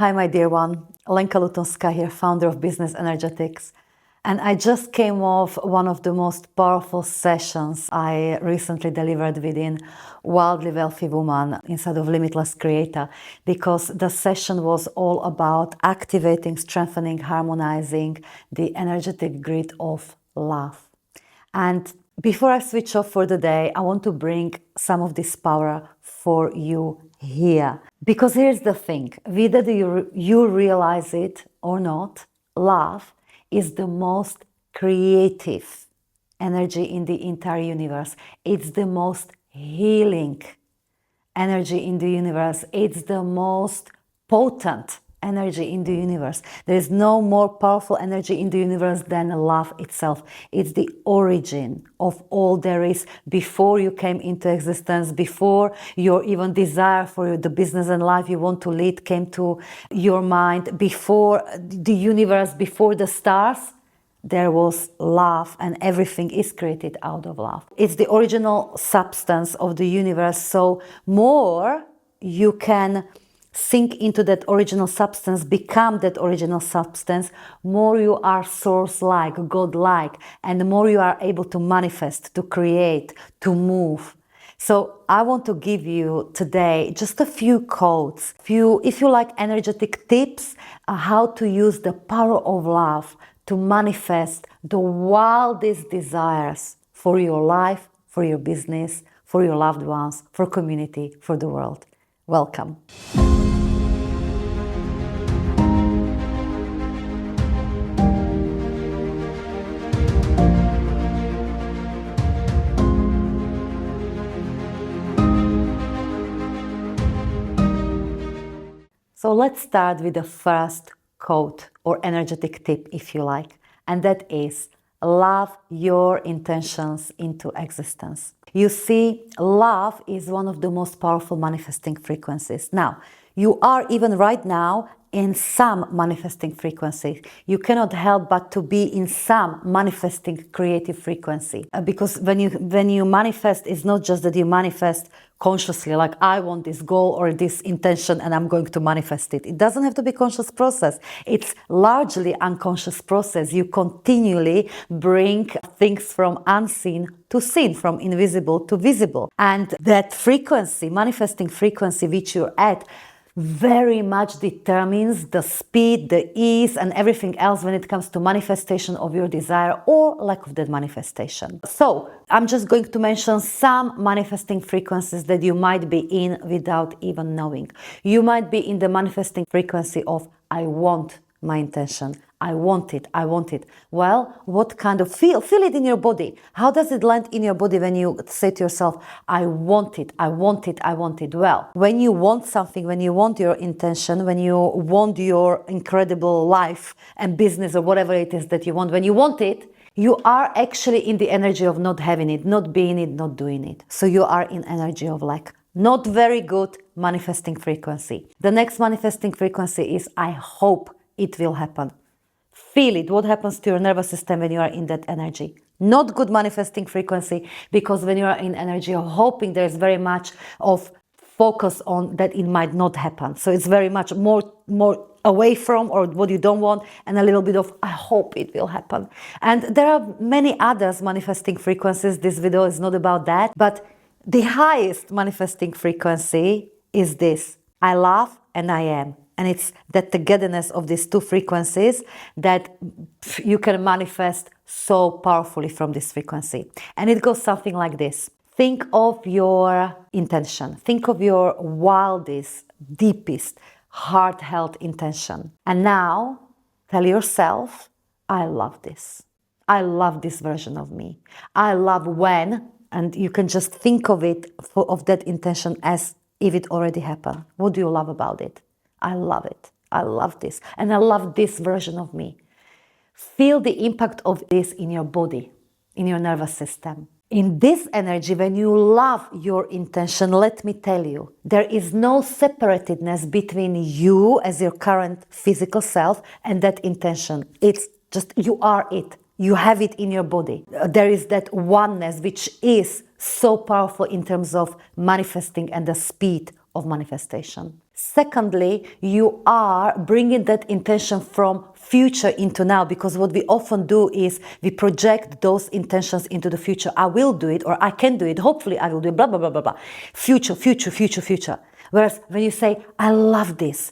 Hi, my dear one. Lenka Lutonska here, founder of Business Energetics. And I just came off one of the most powerful sessions I recently delivered within Wildly Wealthy Woman inside of Limitless Creator, because the session was all about activating, strengthening, harmonizing the energetic grid of love. And before I switch off for the day, I want to bring some of this power for you here. Because here's the thing, whether you realize it or not, love is the most creative energy in the entire universe. It's the most healing energy in the universe. It's the most potent energy in the universe. There is no more powerful energy in the universe than love itself. It's the origin of all there is. Before you came into existence, before your even desire for the business and life you want to lead came to your mind, before the universe, before the stars, there was love, and everything is created out of love. It's the original substance of the universe. So more you can sink into that original substance, become that original substance, more you are source-like, God-like, and the more you are able to manifest, to create, to move. So I want to give you today just a few codes, if you like, energetic tips, how to use the power of love to manifest the wildest desires for your life, for your business, for your loved ones, for community, for the world. Welcome. So let's start with the first code or energetic tip, if you like, and that is love your intentions into existence. You see, love is one of the most powerful manifesting frequencies. Now, you are even right now in some manifesting frequency. You cannot help but to be in some manifesting creative frequency. Because when you manifest, it's not just that you manifest consciously, like I want this goal or this intention and I'm going to manifest it. It doesn't have to be a conscious process. It's largely unconscious process. You continually bring things from unseen to seen, from invisible to visible. And that frequency, manifesting frequency which you're at, very much determines the speed, the ease, and everything else when it comes to manifestation of your desire or lack of that manifestation. So I'm just going to mention some manifesting frequencies that you might be in without even knowing. You might be in the manifesting frequency of I want my intention. I want it. I want it. Well, what kind of feel it in your body? How does it land in your body when you say to yourself, I want it, I want it, I want it? Well, when you want something, when you want your intention, when you want your incredible life and business or whatever it is that you want, when you want it, you are actually in the energy of not having it, not being it, not doing it. So you are in energy of lack. Not very good manifesting frequency. The next manifesting frequency is I hope it will happen. Feel it, what happens to your nervous system when you are in that energy. Not good manifesting frequency, because when you are in energy of hoping, there's very much of focus on that it might not happen. So it's very much more away from or what you don't want, and a little bit of I hope it will happen. And there are many others manifesting frequencies. This video is not about that, but the highest manifesting frequency is this: I love and I am. And it's that togetherness of these two frequencies that you can manifest so powerfully from this frequency. And it goes something like this. Think of your intention. Think of your wildest, deepest, heart-held intention. And now tell yourself, I love this. I love this version of me. I love when, and you can just think of it, of that intention as if it already happened. What do you love about it? I love it. I love this. And I love this version of me. Feel the impact of this in your body, in your nervous system. In this energy, when you love your intention, let me tell you, there is no separatedness between you as your current physical self and that intention. It's just, you are it. You have it in your body. There is that oneness which is so powerful in terms of manifesting and the speed of manifestation. Secondly, you are bringing that intention from future into now, because what we often do is we project those intentions into the future. I will do it, or I can do it, hopefully I will do it, blah, blah, blah, blah, blah. Future, future, future, future. Whereas when you say, I love this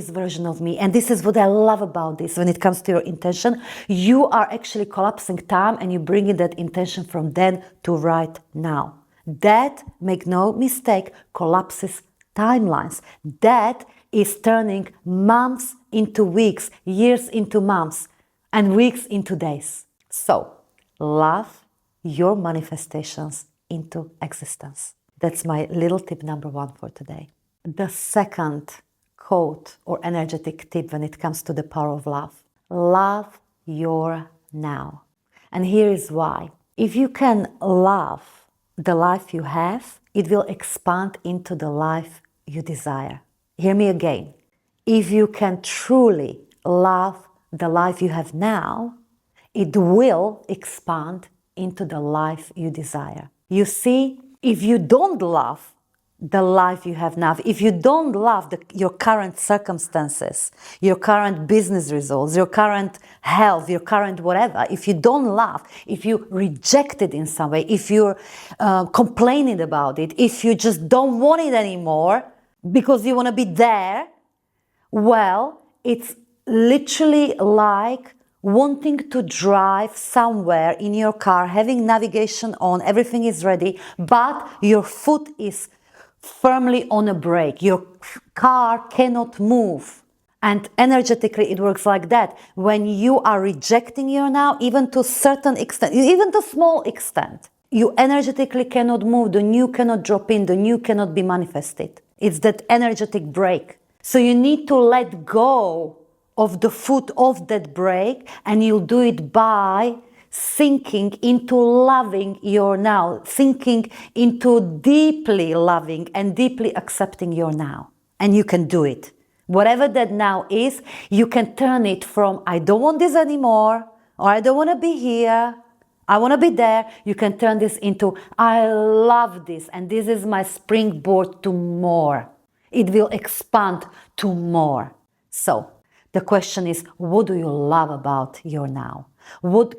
version of me, and this is what I love about this, when it comes to your intention, you are actually collapsing time and you bringing that intention from then to right now. That, make no mistake, collapses timelines. That is turning months into weeks, years into months, and weeks into days. So, love your manifestations into existence. That's my little tip number 1 for today. The second quote or energetic tip when it comes to the power of love. Love your now. And here is why. If you can love the life you have, it will expand into the life you desire. Hear me again. If you can truly love the life you have now, it will expand into the life you desire. You see, if you don't love the life you have now, if you don't love your current circumstances, your current business results, your current health, your current whatever, if you don't love, if you reject it in some way, if you're complaining about it, if you just don't want it anymore because you want to be there, well, it's literally like wanting to drive somewhere in your car, having navigation on, everything is ready, but your foot is firmly on a brake. Your car cannot move. And energetically, it works like that. When you are rejecting your now, even to a certain extent, even to a small extent, you energetically cannot move. The new cannot drop in. The new cannot be manifested. It's that energetic brake. So you need to let go of the foot of that brake, and you'll do it by sinking into loving your now, sinking into deeply loving and deeply accepting your now. And you can do it. Whatever that now is, you can turn it from I don't want this anymore, or I don't want to be here, I want to be there. You can turn this into I love this, and this is my springboard to more. It will expand to more. So, the question is, what do you love about your now?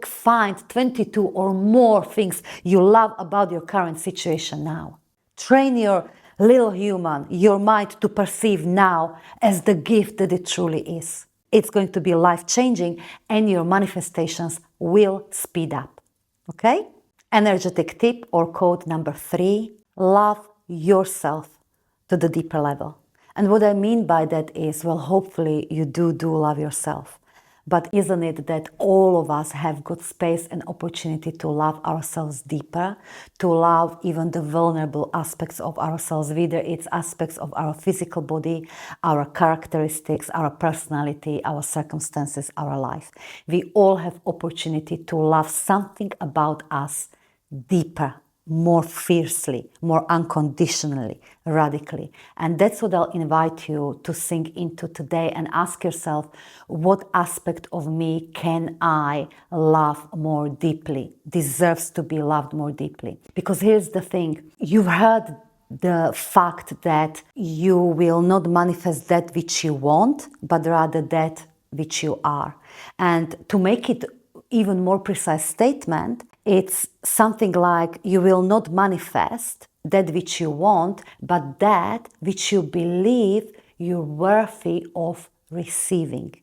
Find 22 or more things you love about your current situation now. Train your little human, your mind, to perceive now as the gift that it truly is. It's going to be life-changing, and your manifestations will speed up. Okay? Energetic tip or code number 3, love yourself to the deeper level. And what I mean by that is, well, hopefully you do love yourself. But isn't it that all of us have got space and opportunity to love ourselves deeper, to love even the vulnerable aspects of ourselves, whether it's aspects of our physical body, our characteristics, our personality, our circumstances, our life. We all have opportunity to love something about us deeper, more fiercely, more unconditionally, radically. And that's what I'll invite you to sink into today, and ask yourself, what aspect of me can I love more deeply, deserves to be loved more deeply? Because here's the thing, you've heard the fact that you will not manifest that which you want, but rather that which you are. And to make it even more precise statement, it's something like you will not manifest that which you want, but that which you believe you're worthy of receiving.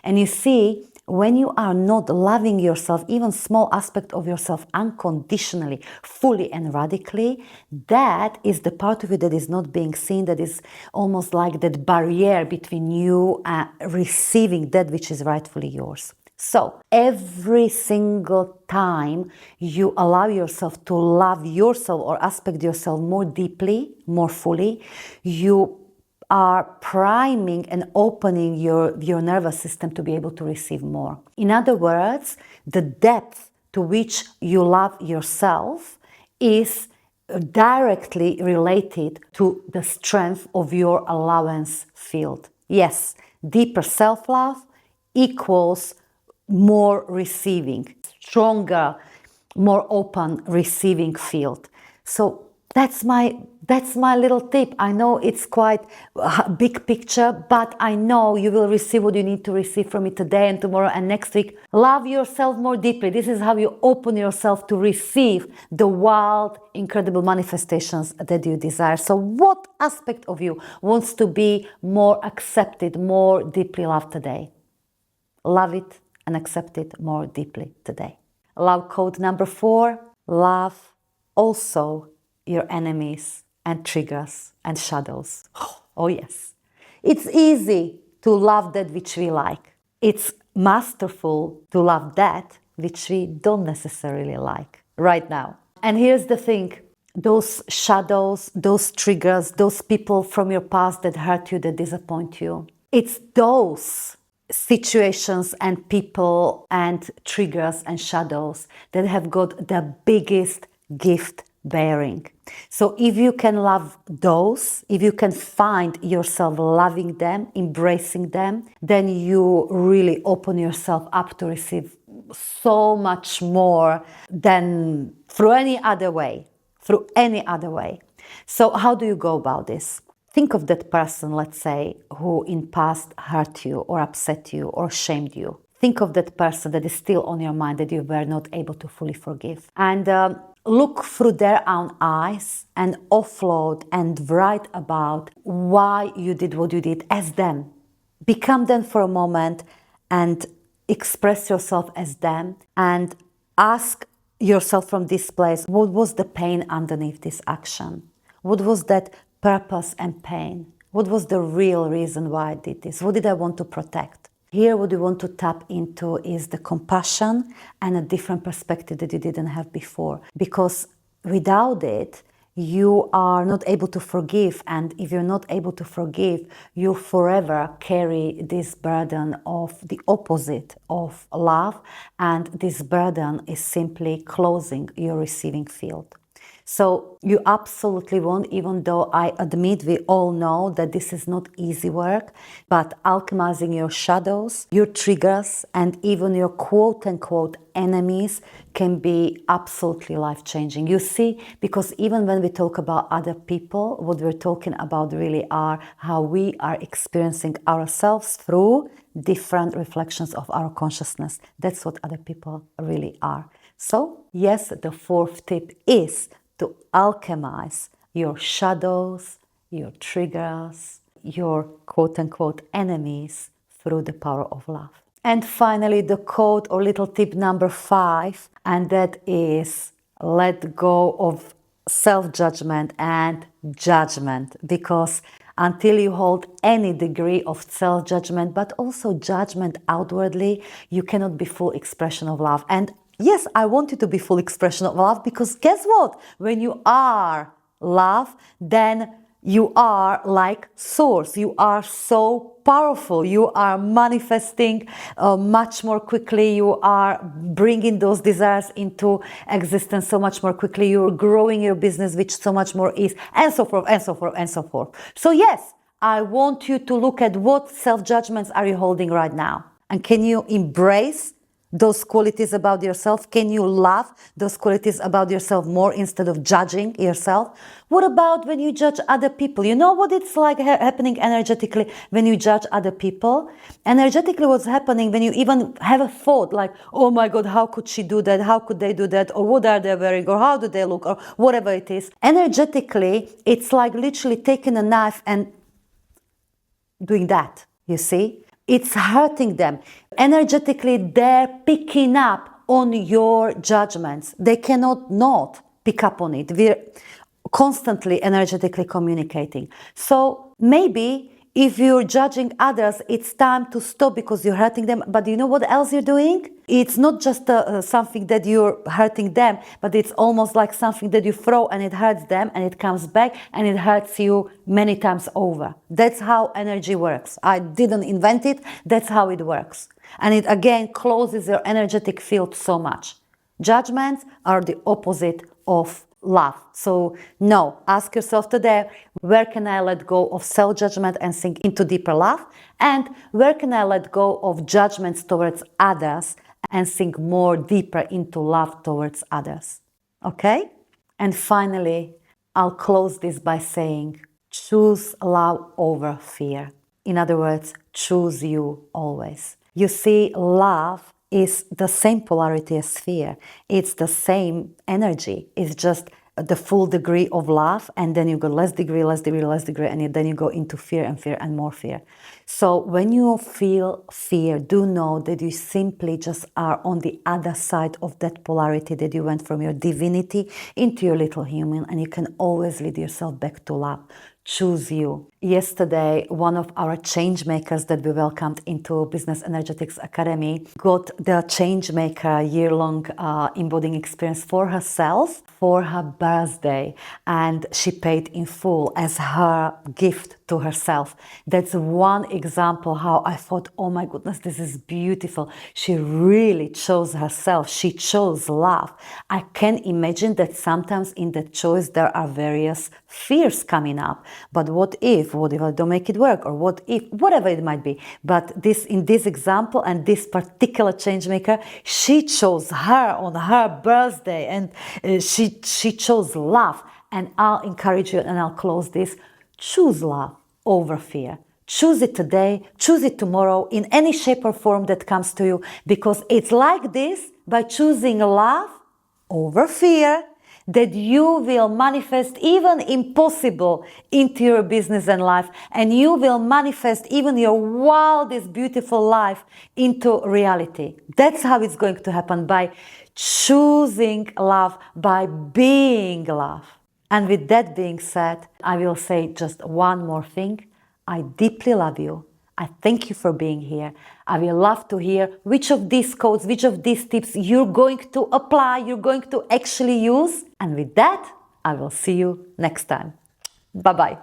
And you see, when you are not loving yourself, even small aspect of yourself unconditionally, fully and radically, that is the part of you that is not being seen, that is almost like that barrier between you and receiving that which is rightfully yours. So, every single time you allow yourself to love yourself or aspect yourself more deeply, more fully, you are priming and opening your nervous system to be able to receive more. In other words, the depth to which you love yourself is directly related to the strength of your allowance field. Yes, deeper self-love equals more receiving, stronger, more open receiving field. So That's my little tip. I know it's quite a big picture, but I know you will receive what you need to receive from it today and tomorrow and next week. Love yourself more deeply. This is how you open yourself to receive the wild, incredible manifestations that you desire. So what aspect of you wants to be more accepted, more deeply loved today? Love it and accept it more deeply today. Love code number 4, love also your enemies and triggers and shadows. Oh yes. It's easy to love that which we like. It's masterful to love that which we don't necessarily like right now. And here's the thing. Those shadows, those triggers, those people from your past that hurt you, that disappoint you. It's those situations and people and triggers and shadows that have got the biggest gift bearing. So if you can love those, if you can find yourself loving them, embracing them, then you really open yourself up to receive so much more than through any other way. So how do you go about this? Think of that person, let's say, who in past hurt you or upset you or shamed you. Think of that person that is still on your mind that you were not able to fully forgive. And look through their own eyes and offload and write about why you did what you did as them. Become them for a moment and express yourself as them and ask yourself from this place, what was the pain underneath this action? What was that purpose and pain? What was the real reason why I did this? What did I want to protect? Here, what you want to tap into is the compassion and a different perspective that you didn't have before. Because without it, you are not able to forgive. And if you're not able to forgive, you forever carry this burden of the opposite of love. And this burden is simply closing your receiving field. So you absolutely won't, even though I admit we all know that this is not easy work, but alchemizing your shadows, your triggers, and even your quote-unquote enemies can be absolutely life-changing. You see, because even when we talk about other people, what we're talking about really are how we are experiencing ourselves through different reflections of our consciousness. That's what other people really are. So yes, the 4th tip is to alchemize your shadows, your triggers, your quote-unquote enemies through the power of love. And finally, the code or little tip number 5, and that is let go of self-judgment and judgment, because until you hold any degree of self-judgment, but also judgment outwardly, you cannot be full expression of love. And yes, I want you to be full expression of love, because guess what? When you are love, then you are like source. You are so powerful. You are manifesting much more quickly. You are bringing those desires into existence so much more quickly. You're growing your business with so much more ease, and so forth, and so forth, and so forth. So yes, I want you to look at what self-judgments are you holding right now. And can you embrace those qualities about yourself? Can you love those qualities about yourself more instead of judging yourself? What about when you judge other people? You know what it's like happening energetically when you judge other people? Energetically, what's happening when you even have a thought like, oh my God, how could she do that? How could they do that? Or what are they wearing? Or how do they look? Or whatever it is. Energetically, it's like literally taking a knife and doing that, you see? It's hurting them. Energetically, they're picking up on your judgments. They cannot not pick up on it. We're constantly energetically communicating. So maybe if you're judging others, it's time to stop because you're hurting them. But you know what else you're doing? It's not just something that you're hurting them, but it's almost like something that you throw and it hurts them and it comes back and it hurts you many times over. That's how energy works. I didn't invent it. That's how it works. And it again closes your energetic field so much. Judgments are the opposite of love. So no, ask yourself today, where can I let go of self-judgment and sink into deeper love? And where can I let go of judgments towards others and sink more deeper into love towards others? Okay? And finally, I'll close this by saying, choose love over fear. In other words, choose you always. You see, love is the same polarity as fear. It's the same energy. It's just the full degree of love, and then you go less degree, less degree, less degree, and then you go into fear and fear and more fear. So when you feel fear, do know that you simply just are on the other side of that polarity, that you went from your divinity into your little human, and you can always lead yourself back to love. Choose you. Yesterday, one of our change makers that we welcomed into Business Energetics Academy got the change maker year-long embodying experience for herself for her birthday, and she paid in full as her gift to herself. That's one example how I thought, oh my goodness, this is beautiful. She really chose herself. She chose love. I can imagine that sometimes in that choice there are various fears coming up. But what if I don't make it work? Or what if, whatever it might be. But this, in this example and this particular change maker, she chose her on her birthday, and she chose love. And I'll encourage you, and I'll close this. Choose love over fear. Choose it today, choose it tomorrow, in any shape or form that comes to you, because it's like this, by choosing love over fear, that you will manifest even impossible into your business and life, and you will manifest even your wildest beautiful life into reality. That's how it's going to happen, by choosing love, by being love. And with that being said, I will say just one more thing. I deeply love you. I thank you for being here. I will love to hear which of these codes, which of these tips you're going to apply, you're going to actually use. And with that, I will see you next time. Bye-bye.